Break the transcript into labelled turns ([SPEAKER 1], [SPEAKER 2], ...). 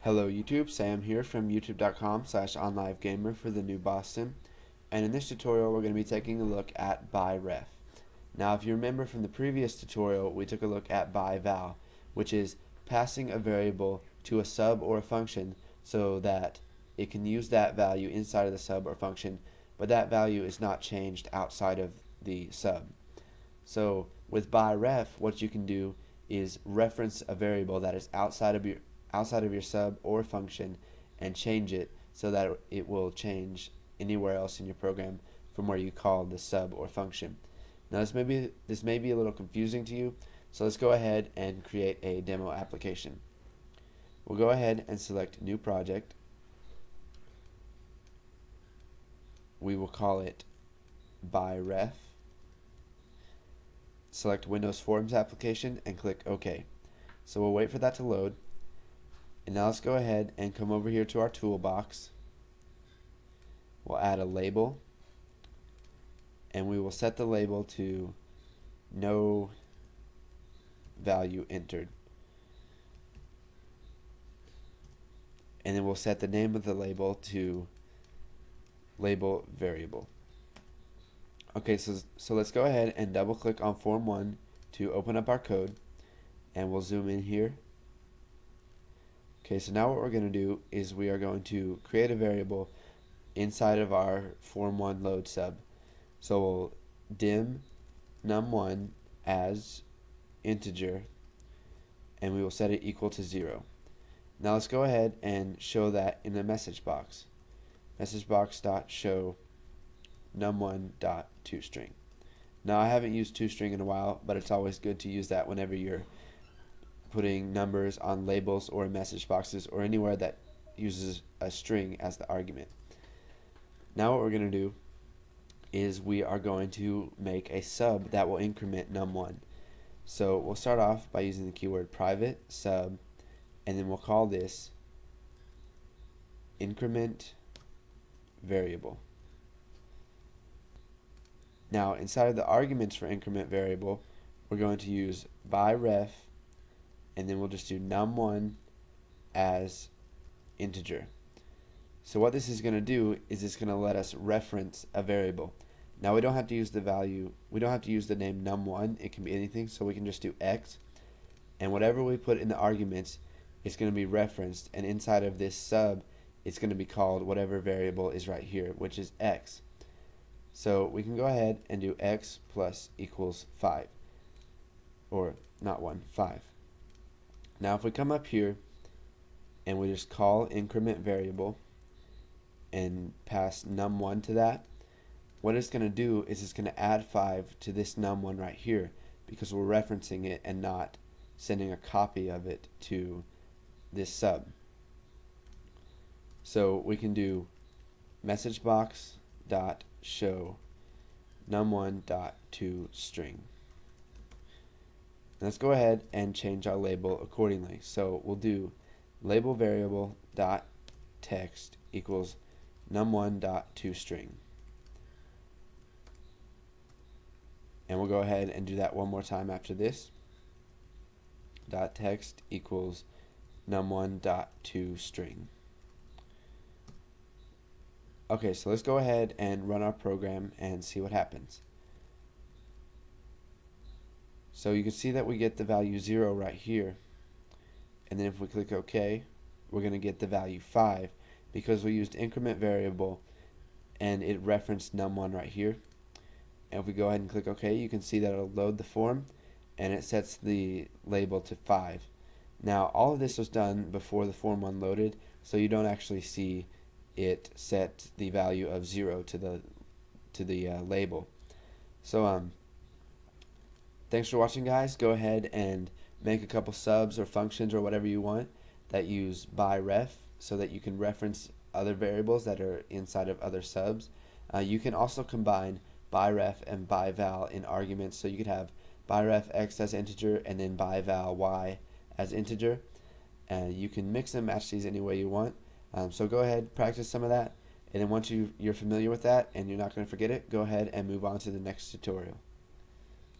[SPEAKER 1] Hello YouTube, Sam here from youtube.com/onlivegamer for the new Boston, and in this tutorial we're going to be taking a look at ByRef. Now if you remember from the previous tutorial we took a look at ByVal, which is passing a variable to a sub or a function so that it can use that value inside of the sub or function, but that value is not changed outside of the sub. So with ByRef, what you can do is reference a variable that is outside of your sub or function and change it so that it will change anywhere else in your program from where you call the sub or function. Now this may be a little confusing to you, so let's go ahead and create a demo application. We'll go ahead and select new project. We will call it ByRef. Select Windows Forms application and click OK. So we'll wait for that to load. And now let's go ahead and come over here to our toolbox. We'll add a label, and we will set the label to no value entered. And then we'll set the name of the label to label variable. Okay, so let's go ahead and double click on form 1 to open up our code, and we'll zoom in here. Okay, so now what we're going to do is we are going to create a variable inside of our form 1 load sub. So we'll dim num1 as integer, and we will set it equal to 0. Now let's go ahead and show that in the message box. Message box.show num1.toString. Now I haven't used toString in a while, but it's always good to use that whenever you're putting numbers on labels or message boxes or anywhere that uses a string as the argument. Now what we're going to do is we are going to make a sub that will increment num1. So we'll start off by using the keyword private sub, and then we'll call this increment variable. Now inside of the arguments for increment variable, we're going to use ByRef, and then we'll just do num1 as integer. So what this is going to do is it's going to let us reference a variable. Now we don't have to use the value, we don't have to use the name num1, it can be anything, so we can just do x, and whatever we put in the arguments is going to be referenced, and inside of this sub it's going to be called whatever variable is right here, which is x. So we can go ahead and do x plus equals 5, or not 1, 5. Now if we come up here and we just call increment variable and pass num1 to that, what it's going to do is it's going to add 5 to this num1 right here, because we're referencing it and not sending a copy of it to this sub. So we can do message box dot show num1 dot toString. Let's go ahead and change our label accordingly. So we'll do label variable dot text equals num1 dot toString, and we'll go ahead and do that one more time after this. Dot text equals num1 dot toString. Okay, so let's go ahead and run our program and see what happens. So you can see that we get the value 0 right here, and then if we click OK, we're going to get the value 5 because we used increment variable and it referenced num1 right here. And if we go ahead and click OK, you can see that it'll load the form and it sets the label to 5. Now all of this was done before the form 1 loaded, so you don't actually see it set the value of 0 to the label. So thanks for watching, guys. Go ahead and make a couple subs or functions or whatever you want that use ByRef so that you can reference other variables that are inside of other subs. You can also combine ByRef and ByVal in arguments, so you could have ByRef x as integer and then ByVal y as integer. You can mix and match these any way you want. So go ahead, practice some of that, and then once you're familiar with that and you're not going to forget it, go ahead and move on to the next tutorial.